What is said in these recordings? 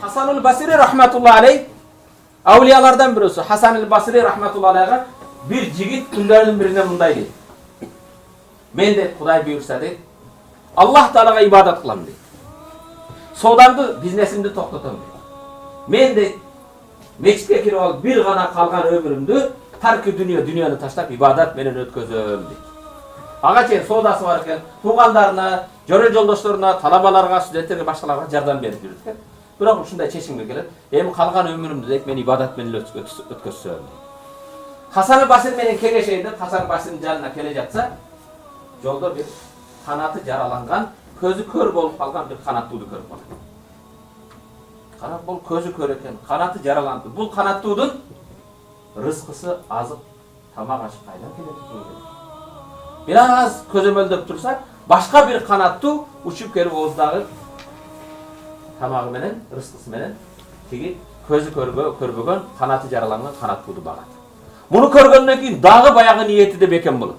Hasanul Basri rahmetullahi aleyh, avliyalardan birisi. Hasanul Basri rahmetullahi aleyh'e bir jigit günlerinin birine mınday deydi. Men de Kuday buyursa deydi, Allah Teala'ga ibadet kılam deydi. Sodamdı, biznesimdi toktatam deydi. Men de meçitke kirip alıp bir gana kalgan ömrümdü tarkı dünyаны taşlap ibadet menen ötközöm deydi. Ağa çeyin sodası var eken, tuğanlarına, jörel joldoşlarına, talabalarga, studentlerge, başkalarga jardam berip жүрөт экен. Бирок ушундай чечимге келет. Эми калган ömrümdü дейт мен ibadet менен ötközsөм дейт. Hasan-ı Basri менен кеңешейди. Hasan-ı Basri'nin жанына келе жатса, жолдо bir kanatı jaralangan, közü kör bolup kalgan bir kanattuğdu көрүп калат. Карап, бул көзү көр экен, канаты жараланды. Бул канаттуудун рызкысы азык, тамак ашып кайдан келет экен. Бир аз көзөмөлдөп турса, башка бир канаттуу учуп келип ооздагы тамагы менен, рызкысы менен тиги көзү көрбөгөн, канаты жараланган канаттууду багат. Муну көргөндөн кийин дагы баягы ниети де бекем болот.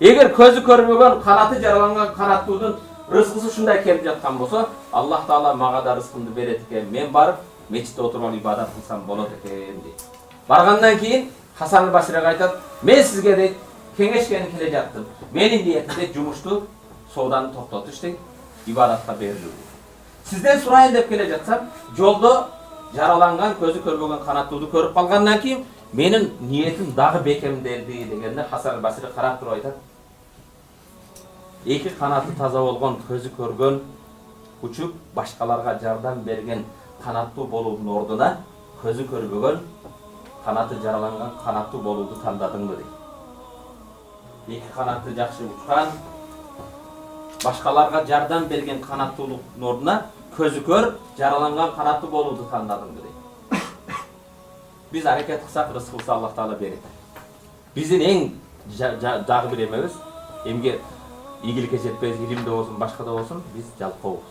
Эгер көзү көрбөгөн, канаты жараланган канаттуудун рызкысы ушундай келип жаткан болсо, Аллах Таала мага да рызкымды берет экен. Мен барып мечитте отуруп алып ибадат кылсам болот экен дейт. Баргандан кийин Hasan-ı Basri'ге айтат, мен сизге дейт кеңешкени келе жаттым. Менин ниетим дейт жумушту, сооданы токтотуш дейт, ибадатка берилүү. Сизден сурайын деп келе жатсам, жолдо жараланган, көзү көрбөгөн канаттууду көрүп калгандан кийин менин ниетим дагы бекемделди дегенде Hasan-ı Basri карап туруп айтат. Эки канаты таза болгон, көзү көргөн, учуп башкаларга жардам берген канаттуу болуунун ордуна көзү көрбөгөн, канаты жараланган канаттуу болууду тандадыңбы дейт. Эки канаты жакшы учкан, башкаларга жардам берген канаттуулуктун ордуна көзү көр, жараланган канаттуу болууду тандадыңбы дейт. Биз аракет кылсак, рызык кылса Аллах Таала берет. Биздин эң дагы бир эмебиз, эмге ийгиликке жетпейбиз, илимде болсун, башкада болсун, биз жалкообуз.